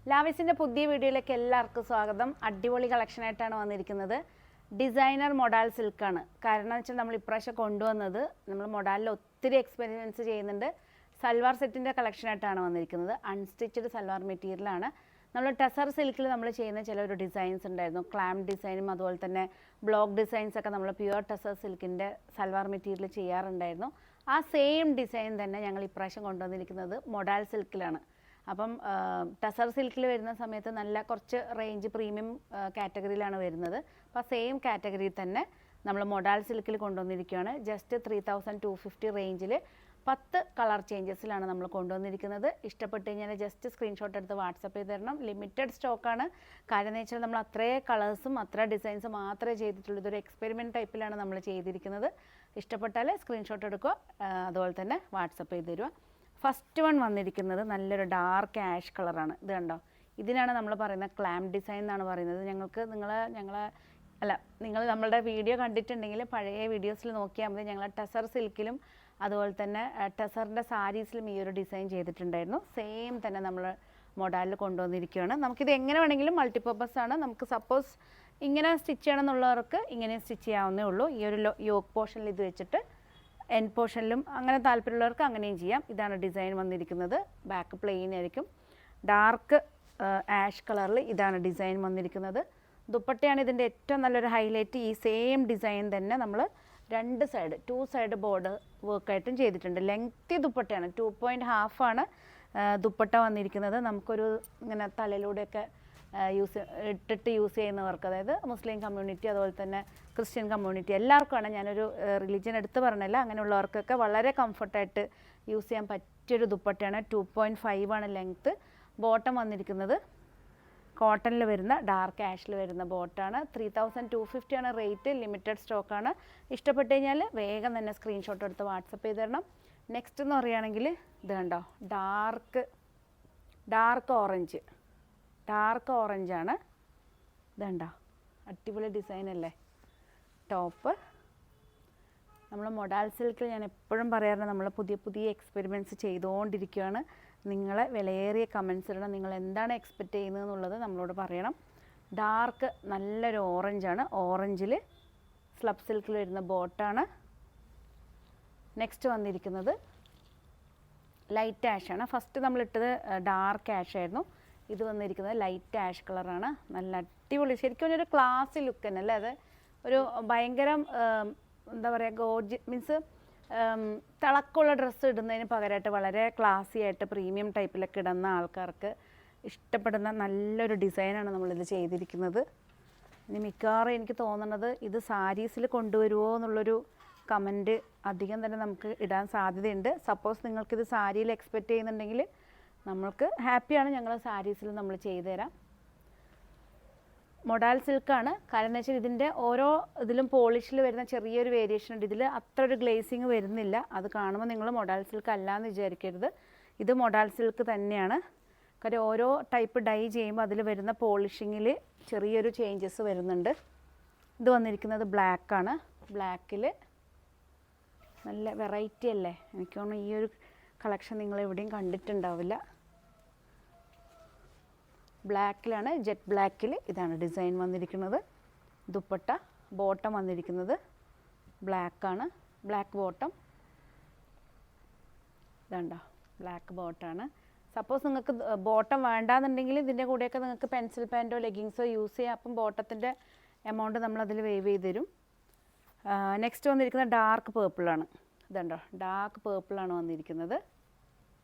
ലാവിസിൻ്റെ പുതിയ വീഡിയോയിലേക്ക് എല്ലാവർക്കും സ്വാഗതം. അടിപൊളി കളക്ഷനായിട്ടാണ് വന്നിരിക്കുന്നത്. ഡിസൈനർ മൊഡാൽ സിൽക്കാണ്. കാരണം വെച്ചാൽ നമ്മൾ ഇപ്രാവശ്യം കൊണ്ടുവന്നത് നമ്മൾ മൊഡാലിൽ ഒത്തിരി എക്സ്പെരിമെൻറ്റ്സ് ചെയ്യുന്നുണ്ട്. സൽവാർ സെറ്റിൻ്റെ കളക്ഷനായിട്ടാണ് വന്നിരിക്കുന്നത്. അൺസ്റ്റിച്ചഡ് സൽവാർ മെറ്റീരിയലാണ്. നമ്മൾ ടെസർ സിൽക്കിൽ നമ്മൾ ചെയ്യുന്ന ചില ഡിസൈൻസ് ഉണ്ടായിരുന്നു. ക്ലാം ഡിസൈനും അതുപോലെ തന്നെ ബ്ലോക്ക് ഡിസൈൻസ് ഒക്കെ നമ്മൾ പ്യുവർ ടെസർ സിൽക്കിൻ്റെ സൽവാർ മെറ്റീരിയൽ ചെയ്യാറുണ്ടായിരുന്നു. ആ സെയിം ഡിസൈൻ തന്നെ ഞങ്ങൾ ഇപ്രാവശ്യം കൊണ്ടുവന്നിരിക്കുന്നത് മൊഡാൽ സിൽക്കിലാണ്. അപ്പം ടെസർ സിൽക്കിൽ വരുന്ന സമയത്ത് നല്ല കുറച്ച് റേഞ്ച് പ്രീമിയം കാറ്റഗറിയിലാണ് വരുന്നത്. അപ്പോൾ സെയിം കാറ്റഗറിയിൽ തന്നെ നമ്മൾ മൊഡാൽ സിൽക്കിൽ കൊണ്ടുവന്നിരിക്കുകയാണ്. ജസ്റ്റ് 3250 റേഞ്ചിൽ 10 കളർ ചേഞ്ചസിലാണ് നമ്മൾ കൊണ്ടുവന്നിരിക്കുന്നത്. ഇഷ്ടപ്പെട്ട് കഴിഞ്ഞാൽ ജസ്റ്റ് സ്ക്രീൻഷോട്ട് എടുത്ത് വാട്സപ്പ് ചെയ്ത് തരണം. ലിമിറ്റഡ് സ്റ്റോക്കാണ്. കാര്യം എന്ന് വെച്ചാൽ നമ്മൾ അത്രേ കളേഴ്സും അത്ര ഡിസൈൻസും മാത്രമേ ചെയ്തിട്ടുള്ളൂ. ഇതൊരു എക്സ്പെരിമെൻറ്റ് ടൈപ്പിലാണ് നമ്മൾ ചെയ്തിരിക്കുന്നത്. ഇഷ്ടപ്പെട്ടാൽ സ്ക്രീൻഷോട്ട് എടുക്കുക, അതുപോലെ തന്നെ വാട്സപ്പ് ചെയ്ത് തരിക. ഫസ്റ്റ് വൺ വന്നിരിക്കുന്നത് നല്ലൊരു ഡാർക്ക് ആഷ് കളറാണ്. ഇത് കണ്ടോ, ഇതിനാണ് നമ്മൾ പറയുന്ന ക്ലാം ഡിസൈൻ എന്നാണ് പറയുന്നത്. നിങ്ങൾ നമ്മളുടെ വീഡിയോ കണ്ടിട്ടുണ്ടെങ്കിൽ പഴയ വീഡിയോസിൽ നോക്കിയാൽ മതി. ഞങ്ങൾ ടെസർ സിൽക്കിലും അതുപോലെ തന്നെ ടെസറിൻ്റെ സാരീസിലും ഈ ഒരു ഡിസൈൻ ചെയ്തിട്ടുണ്ടായിരുന്നു. സെയിം തന്നെ നമ്മൾ മൊഡാലിൽ കൊണ്ടുവന്നിരിക്കുകയാണ്. നമുക്കിത് എങ്ങനെ വേണമെങ്കിലും മൾട്ടിപ്പർപ്പസ് ആണ്. നമുക്ക് സപ്പോസ് ഇങ്ങനെ സ്റ്റിച്ച് ചെയ്യണം എന്നുള്ളവർക്ക് ഇങ്ങനെ സ്റ്റിച്ച് ചെയ്യാവുന്നേ ഉള്ളൂ. ഈ ഒരു യോക്ക് പോർഷനിൽ ഇത് വെച്ചിട്ട് എൻഡ് പോർഷനിലും അങ്ങനെ താല്പര്യമുള്ളവർക്ക് അങ്ങനെയും ചെയ്യാം. ഇതാണ് ഡിസൈൻ വന്നിരിക്കുന്നത്. ബാക്ക് പ്ലെയിൻ ആയിരിക്കും. ഡാർക്ക് ആഷ് കളറിൽ ഇതാണ് ഡിസൈൻ വന്നിരിക്കുന്നത്. ദുപ്പട്ടയാണ് ഇതിൻ്റെ ഏറ്റവും നല്ലൊരു ഹൈലൈറ്റ്. ഈ സെയിം ഡിസൈൻ തന്നെ നമ്മൾ ടു സൈഡ് ബോർഡർ വർക്കായിട്ടും ചെയ്തിട്ടുണ്ട്. ലെങ്തി ദുപ്പട്ടയാണ്. 2.5 ആണ് ദുപ്പട്ട വന്നിരിക്കുന്നത്. നമുക്കൊരു ഇങ്ങനെ തലയിലൂടെയൊക്കെ ഇട്ടിട്ട് യൂസ് ചെയ്യുന്നവർക്ക്, അതായത് മുസ്ലിം കമ്മ്യൂണിറ്റി അതുപോലെ തന്നെ ക്രിസ്ത്യൻ കമ്മ്യൂണിറ്റി എല്ലാവർക്കുമാണ്. ഞാനൊരു റിലീജിയൻ എടുത്ത് പറഞ്ഞല്ല, അങ്ങനെയുള്ളവർക്കൊക്കെ വളരെ കംഫർട്ടായിട്ട് യൂസ് ചെയ്യാൻ പറ്റിയൊരു ദുപ്പട്ടയാണ്. 2.5 ആണ് ലെങ്ത്ത്. ബോട്ടം വന്നിരിക്കുന്നത് കോട്ടണിൽ വരുന്ന ഡാർക്ക് ആഷിൽ വരുന്ന ബോട്ടാണ്. 3250 ആണ് റേറ്റ്. ലിമിറ്റഡ് സ്റ്റോക്കാണ്. ഇഷ്ടപ്പെട്ട് കഴിഞ്ഞാൽ വേഗം തന്നെ സ്ക്രീൻഷോട്ട് എടുത്ത് വാട്സപ്പ് ചെയ്ത് തരണം. നെക്സ്റ്റ് എന്ന് പറയുകയാണെങ്കിൽ ഇത് കണ്ടോ, ഡാർക്ക് ഓറഞ്ചാണ്. ഇതുണ്ടോ, അടിപൊളി ഡിസൈൻ അല്ലേ. ടോപ്പ് നമ്മൾ മൊഡാൽ സിൽക്കിൽ ഞാൻ എപ്പോഴും പറയാറുണ്ട്, നമ്മൾ പുതിയ എക്സ്പെരിമെൻറ്റ്സ് ചെയ്തുകൊണ്ടിരിക്കുകയാണ്. നിങ്ങളെ വിലയേറിയ കമൻസ് ഇടണം. നിങ്ങൾ എന്താണ് എക്സ്പെക്റ്റ് ചെയ്യുന്നത് എന്നുള്ളത് നമ്മളോട് പറയണം. ഡാർക്ക് നല്ലൊരു ഓറഞ്ചാണ്. ഓറഞ്ചിൽ സ്ലബ് സിൽക്കിൽ വരുന്ന ബോട്ടാണ്. നെക്സ്റ്റ് വന്നിരിക്കുന്നത് ലൈറ്റ് ആഷാണ്. ഫസ്റ്റ് നമ്മളിട്ടത് ഡാർക്ക് ആഷ് ആയിരുന്നു. ഇത് വന്നിരിക്കുന്നത് ലൈറ്റ് ആഷ് കളറാണ്. നല്ല അടിപൊളി, ശരിക്കും ഒരു ക്ലാസി ലുക്ക് തന്നെ അല്ലേ. അത് ഒരു ഭയങ്കര എന്താ പറയുക, മീൻസ് തിളക്കമുള്ള ഡ്രസ്സ് ഇടുന്നതിന് പകരമായിട്ട് വളരെ ക്ലാസി ആയിട്ട് പ്രീമിയം ടൈപ്പിലൊക്കെ ഇടുന്ന ആൾക്കാർക്ക് ഇഷ്ടപ്പെടുന്ന നല്ലൊരു ഡിസൈനാണ് നമ്മളിത് ചെയ്തിരിക്കുന്നത്. ഇനി മിക്കവാറും എനിക്ക് തോന്നുന്നത് ഇത് സാരീസിൽ കൊണ്ടുവരുമോ എന്നുള്ളൊരു കമൻറ്റ് അധികം തന്നെ നമുക്ക് ഇടാൻ സാധ്യതയുണ്ട്. സപ്പോസ് നിങ്ങൾക്കിത് സാരിയിൽ എക്സ്പെക്റ്റ് ചെയ്യുന്നുണ്ടെങ്കിൽ നമ്മൾക്ക് ഹാപ്പിയാണ്. ഞങ്ങൾ സാരീസിൽ നമ്മൾ ചെയ്തു തരാം. മൊഡാൽ സിൽക്കാണ്. കാരണം എന്ന് വെച്ചാൽ ഇതിൻ്റെ ഓരോ ഇതിലും പോളിഷിൽ വരുന്ന ചെറിയൊരു വേരിയേഷൻ ഉണ്ട്. ഇതിൽ അത്ര ഒരു ഗ്ലേസിങ് വരുന്നില്ല. അത് കാണുമ്പോൾ നിങ്ങൾ മൊഡാൽ സിൽക്ക് അല്ല എന്ന് വിചാരിക്കരുത്. ഇത് മൊഡാൽ സിൽക്ക് തന്നെയാണ്. കാര്യം ഓരോ ടൈപ്പ് ഡൈ ചെയ്യുമ്പോൾ അതിൽ വരുന്ന പോളിഷിങ്ങിൽ ചെറിയൊരു ചേഞ്ചസ് വരുന്നുണ്ട്. ഇത് വന്നിരിക്കുന്നത് ബ്ലാക്കാണ്. ബ്ലാക്കിൽ നല്ല വെറൈറ്റി അല്ലേ. എനിക്ക് തോന്നുന്നു ഈ ഒരു കളക്ഷൻ നിങ്ങൾ എവിടെയും കണ്ടിട്ടുണ്ടാവില്ല. ബ്ലാക്കിലാണ്, ജെറ്റ് ബ്ലാക്കിൽ ഇതാണ് ഡിസൈൻ വന്നിരിക്കുന്നത്. ദുപ്പട്ട ബോട്ടം വന്നിരിക്കുന്നത് ബ്ലാക്കാണ്. ബ്ലാക്ക് ബോട്ടം ഇതുണ്ടോ, ബ്ലാക്ക് ബോട്ടമാണ്. സപ്പോസ് നിങ്ങൾക്ക് ബോട്ടം വേണ്ടാന്നുണ്ടെങ്കിൽ ഇതിൻ്റെ കൂടെയൊക്കെ നിങ്ങൾക്ക് പെൻസിൽ പാൻറ്റോ ലെഗിങ്സോ യൂസ് ചെയ്യാം. അപ്പം ബോട്ടത്തിൻ്റെ എമൗണ്ട് നമ്മളതിൽ വേവ് ചെയ്ത് തരും. നെക്സ്റ്റ് വന്നിരിക്കുന്നത് ഡാർക്ക് പേർപ്പിളാണ്. ഇതുണ്ടോ, ഡാർക്ക് പേർപ്പിളാണ് വന്നിരിക്കുന്നത്.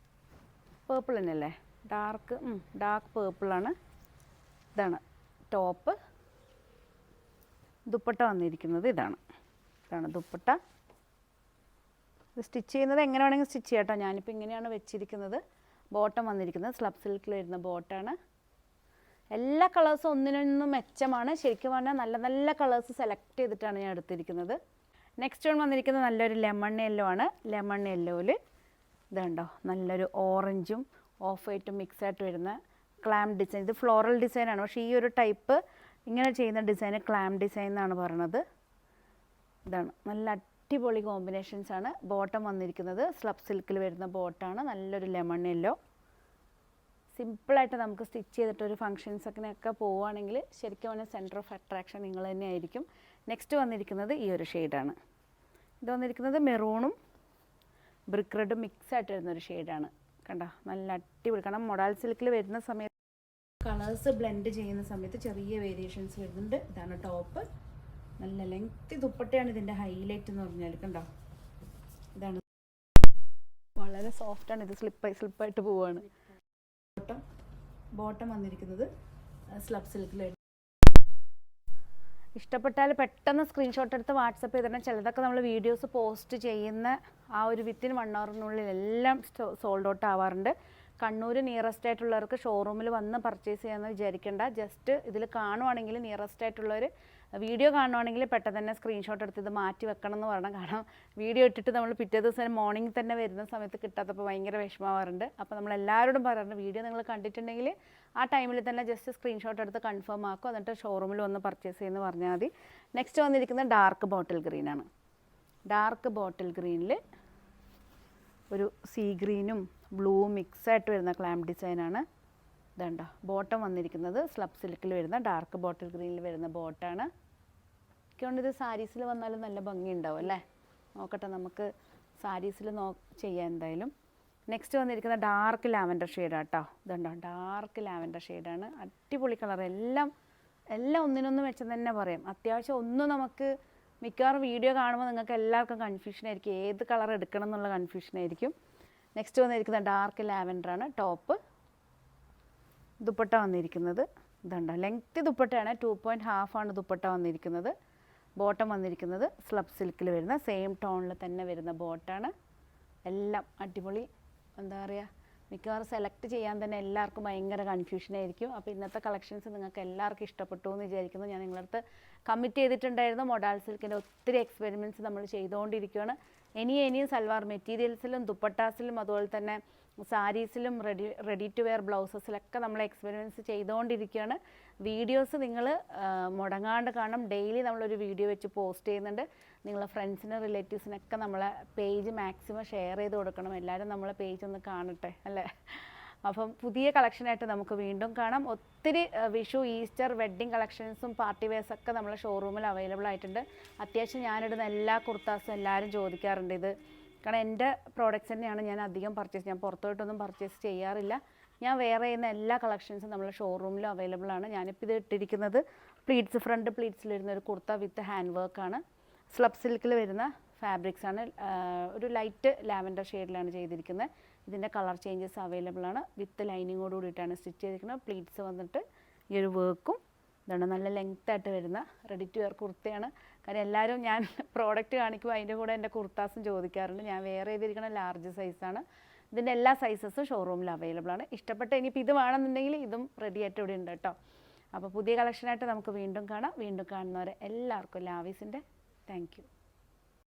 പേർപ്പിൾ തന്നെയല്ലേ, ഡാർക്ക് പേർപ്പിളാണ്. ഇതാണ് ടോപ്പ്. ദുപ്പട്ട വന്നിരിക്കുന്നത് ഇതാണ് ദുപ്പട്ട. ഇത് സ്റ്റിച്ച് ചെയ്യുന്നത് എങ്ങനെ വേണമെങ്കിൽ സ്റ്റിച്ച് ചെയ്യാം കേട്ടോ. ഞാനിപ്പോൾ ഇങ്ങനെയാണ് വെച്ചിരിക്കുന്നത്. ബോട്ടം വന്നിരിക്കുന്നത് സ്ലബ് സിൽക്കിൽ വരുന്ന ബോട്ടാണ്. എല്ലാ കളേഴ്സും ഒന്നിനൊന്നും മെച്ചമാണ്. ശരിക്കും പറഞ്ഞാൽ നല്ല നല്ല കളേഴ്സ് സെലക്ട് ചെയ്തിട്ടാണ് ഞാൻ എടുത്തിരിക്കുന്നത്. നെക്സ്റ്റ് വൺ വന്നിരിക്കുന്നത് നല്ലൊരു ലെമൺ യെല്ലോ ആണ്. ലെമൺ യെല്ലോയിൽ ഇതുണ്ടോ, നല്ലൊരു ഓറഞ്ചും ഓഫ് വൈറ്റും മിക്സായിട്ട് വരുന്ന ക്ലാം ഡിസൈൻ. ഇത് ഫ്ലോറൽ ഡിസൈനാണ്. പക്ഷേ ഈ ഒരു ടൈപ്പ് ഇങ്ങനെ ചെയ്യുന്ന ഡിസൈന് ക്ലാം ഡിസൈൻ എന്നാണ് പറയണത്. ഇതാണ് നല്ല അടിപൊളി കോമ്പിനേഷൻസാണ്. ബോട്ടം വന്നിരിക്കുന്നത് സ്ലബ് സിൽക്കിൽ വരുന്ന ബോട്ടാണ്. നല്ലൊരു ലെമൺ യെല്ലോ. സിമ്പിളായിട്ട് നമുക്ക് സ്റ്റിച്ച് ചെയ്തിട്ട് ഒരു ഫങ്ഷൻസൊക്കെ പോവുകയാണെങ്കിൽ ശരിക്കും പറഞ്ഞാൽ സെൻറ്റർ ഓഫ് അട്രാക്ഷൻ നിങ്ങൾ തന്നെയായിരിക്കും. നെക്സ്റ്റ് വന്നിരിക്കുന്നത് ഈ ഒരു ഷെയ്ഡാണ്. ഇത് വന്നിരിക്കുന്നത് മെറൂണും ബ്രിക്ക് റെഡും മിക്സ് ആയിട്ട് വരുന്നൊരു ഷെയ്ഡാണ്. കണ്ടോ, നല്ല അടിപൊളി. കാരണം മൊഡാൾ സിൽക്കിൽ വരുന്ന സമയത്ത് കളേഴ്സ് ബ്ലെൻഡ് ചെയ്യുന്ന സമയത്ത് ചെറിയ വേരിയേഷൻസ് വരുന്നുണ്ട്. ഇതാണ് ടോപ്പ്. നല്ല ലെങ്തി ദുപ്പട്ടയാണ് ഇതിൻ്റെ ഹൈലൈറ്റ് എന്ന് പറഞ്ഞാൽ. കണ്ടോ, ഇതാണ് വളരെ സോഫ്റ്റാണ്. ഇത് സ്ലിപ്പായിട്ട് പോവുകയാണ്. ബോട്ടം വന്നിരിക്കുന്നത് സ്ലബ് സിൽക്കിൽ. ഇഷ്ടപ്പെട്ടാൽ പെട്ടെന്ന് സ്ക്രീൻഷോട്ട് എടുത്ത് വാട്സപ്പ് ചെയ്തിട്ട്, ചിലതൊക്കെ നമ്മൾ വീഡിയോസ് പോസ്റ്റ് ചെയ്യുന്ന ആ ഒരു വിത്തിൻ 1 hourനുള്ളിൽ എല്ലാം സോൾഡ് ഔട്ട് ആവാറുണ്ട്. കണ്ണൂർ നിയറസ്റ്റ് ആയിട്ടുള്ളവർക്ക് ഷോറൂമിൽ വന്ന് പർച്ചേസ് ചെയ്യാമെന്ന് വിചാരിക്കേണ്ട. ജസ്റ്റ് ഇതിൽ കാണുവാണെങ്കിൽ നിയറസ്റ്റ് ആയിട്ടുള്ളവർ വീഡിയോ കാണുവാണെങ്കിൽ പെട്ടെന്ന് തന്നെ സ്ക്രീൻഷോട്ട് എടുത്ത് ഇത് മാറ്റി വെക്കണം എന്ന് പറയണം. കാരണം വീഡിയോ ഇട്ടിട്ട് നമ്മൾ പിറ്റേ ദിവസം മോർണിംഗ് തന്നെ വരുന്ന സമയത്ത് കിട്ടാത്തപ്പോൾ ഭയങ്കര വിഷമമാവാറുണ്ട്. അപ്പോൾ നമ്മൾ എല്ലാവരോടും പറയാറുണ്ട്, വീഡിയോ നിങ്ങൾ കണ്ടിട്ടുണ്ടെങ്കിൽ ആ ടൈമിൽ തന്നെ ജസ്റ്റ് സ്ക്രീൻഷോട്ട് എടുത്ത് കൺഫേം ആക്കും, എന്നിട്ട് ഷോറൂമിൽ വന്ന് പർച്ചേസ് ചെയ്യുമെന്ന് പറഞ്ഞാൽ മതി. നെക്സ്റ്റ് വന്നിരിക്കുന്നത് ഡാർക്ക് ബോട്ടിൽ ഗ്രീനാണ്. ഡാർക്ക് ബോട്ടിൽ ഗ്രീനിൽ ഒരു സീ ഗ്രീനും ബ്ലൂ മിക്സായിട്ട് വരുന്ന ക്ലാമ്പ് ഡിസൈനാണ്. ഇതുണ്ടോ, ബോട്ടം വന്നിരിക്കുന്നത് സ്ലബ് സിൽക്കിൽ വരുന്ന ഡാർക്ക് ബോട്ടിൽ ഗ്രീനിൽ വരുന്ന ബോട്ടാണ്. എനിക്കൊണ്ട് ഇത് സാരീസിൽ വന്നാലും നല്ല ഭംഗി ഉണ്ടാവും അല്ലേ. നോക്കട്ടെ, നമുക്ക് സാരീസിൽ ചെയ്യാം എന്തായാലും. നെക്സ്റ്റ് വന്നിരിക്കുന്ന ഡാർക്ക് ലാവൻഡർ ഷെയ്ഡാണ് കേട്ടോ. ഇതുണ്ടോ, ഡാർക്ക് ലാവൻഡർ ഷെയ്ഡാണ്. അടിപൊളി കളർ. എല്ലാം ഒന്നിനൊന്നും വെച്ചെന്ന് തന്നെ പറയാം. അത്യാവശ്യം ഒന്നും നമുക്ക് മിക്കവാറും വീഡിയോ കാണുമ്പോൾ നിങ്ങൾക്ക് എല്ലാവർക്കും കൺഫ്യൂഷനായിരിക്കും, ഏത് കളർ എടുക്കണം എന്നുള്ള കൺഫ്യൂഷനായിരിക്കും. നെക്സ്റ്റ് വന്നിരിക്കുന്നത് ഡാർക്ക് ലാവൻഡറാണ് ടോപ്പ്. ദുപ്പട്ട വന്നിരിക്കുന്നത് ഇതുണ്ടോ, ലെങ്തി ദുപ്പട്ടയാണ്. 2.5 ആണ് ദുപ്പട്ട വന്നിരിക്കുന്നത്. ബോട്ടം വന്നിരിക്കുന്നത് സ്ലബ് സിൽക്കിൽ വരുന്ന സെയിം ടോണിൽ തന്നെ വരുന്ന ബോട്ടാണ്. എല്ലാം അടിപൊളി. എന്താ പറയുക, മിക്കവാറും സെലക്ട് ചെയ്യാൻ തന്നെ എല്ലാവർക്കും ഭയങ്കര കൺഫ്യൂഷനായിരിക്കും. അപ്പോൾ ഇന്നത്തെ കളക്ഷൻസ് നിങ്ങൾക്ക് എല്ലാവർക്കും ഇഷ്ടപ്പെട്ടു എന്ന് വിചാരിക്കുന്നു. ഞാൻ നിങ്ങളുടെ അടുത്ത് കമ്മിറ്റ് ചെയ്തിട്ടുണ്ടായിരുന്നു. മൊഡാൾ സിൽക്കിൻ്റെ ഒത്തിരി എക്സ്പെരിമെൻറ്റ്സ് നമ്മൾ ചെയ്തുകൊണ്ടിരിക്കുകയാണ്. ഇനിയും സൽവാർ മെറ്റീരിയൽസിലും ദുപ്പട്ടാസിലും അതുപോലെ തന്നെ സാരീസിലും റെഡി ടു വെയർ ബ്ലൗസസിലൊക്കെ നമ്മൾ എക്സ്പെരിമെൻറ്റ്സ് ചെയ്തുകൊണ്ടിരിക്കുകയാണ്. വീഡിയോസ് നിങ്ങൾ മുടങ്ങാണ്ട് കാണണം. ഡെയിലി നമ്മളൊരു വീഡിയോ വെച്ച് പോസ്റ്റ് ചെയ്യുന്നുണ്ട്. നിങ്ങളെ ഫ്രണ്ട്സിനും റിലേറ്റീവ്സിനൊക്കെ നമ്മളെ പേജ് മാക്സിമം ഷെയർ ചെയ്ത് കൊടുക്കണം. എല്ലാവരും നമ്മളെ പേജ് ഒന്ന് കാണട്ടെ അല്ലേ. അപ്പം പുതിയ കളക്ഷനായിട്ട് നമുക്ക് വീണ്ടും കാണാം. ഒത്തിരി വിഷു, ഈസ്റ്റർ, വെഡ്ഡിങ് കളക്ഷൻസും പാർട്ടി വെയർസൊക്കെ നമ്മളെ ഷോറൂമിൽ അവൈലബിൾ ആയിട്ടുണ്ട്. അത്യാവശ്യം ഞാനിടുന്ന എല്ലാ കുർത്താസും എല്ലാവരും ചോദിക്കാറുണ്ട് ഇത്. കാരണം എൻ്റെ പ്രോഡക്റ്റ്സ് തന്നെയാണ് ഞാൻ അധികം ഞാൻ പുറത്തോട്ടൊന്നും പർച്ചേസ് ചെയ്യാറില്ല. ഞാൻ വേറെ ചെയ്യുന്ന എല്ലാ കളക്ഷൻസും നമ്മളെ ഷോറൂമിലും അവൈലബിൾ ആണ്. ഞാനിപ്പോൾ ഇത് ഇട്ടിരിക്കുന്നത് പ്ലീറ്റ്സ്, ഫ്രണ്ട് പ്ലീറ്റ്സിൽ വരുന്ന ഒരു കുർത്ത വിത്ത് ഹാൻഡ് വർക്കാണ്. സ്ലബ് സിൽക്കിൽ വരുന്ന ഫാബ്രിക്സ് ആണ്. ഒരു ലൈറ്റ് ലാവൻഡർ ഷെയ്ഡിലാണ് ചെയ്തിരിക്കുന്നത്. ഇതിൻ്റെ കളർ ചേഞ്ചസ് അവൈലബിൾ ആണ്. വിത്ത് ലൈനിങ്ങോട് കൂടിയിട്ടാണ് സ്റ്റിച്ച് ചെയ്തിരിക്കുന്നത്. പ്ലീറ്റ്സ് വന്നിട്ട് ഈ ഒരു വർക്കും ഇതാണ്. നല്ല ലെങ്ത്തായിട്ട് വരുന്ന റെഡി ടു വെയർ കുർത്തയാണ്. കാരണം എല്ലാവരും ഞാൻ പ്രോഡക്റ്റ് കാണിക്കുമ്പോൾ അതിൻ്റെ കൂടെ എൻ്റെ കുർത്താസും ചോദിക്കാറുണ്ട്. ഞാൻ വേറെ ചെയ്തിരിക്കുന്ന ലാർജ് സൈസാണ്. ഇതിൻ്റെ എല്ലാ സൈസസും ഷോറൂമിൽ അവൈലബിൾ ആണ്. ഇഷ്ടപ്പെട്ട ഇനിയിപ്പോൾ ഇത് വേണമെന്നുണ്ടെങ്കിൽ ഇതും റെഡി ആയിട്ട് ഇവിടെ ഉണ്ട് കേട്ടോ. അപ്പോൾ പുതിയ കളക്ഷനായിട്ട് നമുക്ക് വീണ്ടും കാണാം. വീണ്ടും കാണുന്നവരെ എല്ലാവർക്കും ലാവീസിൻ്റെ താങ്ക് യു.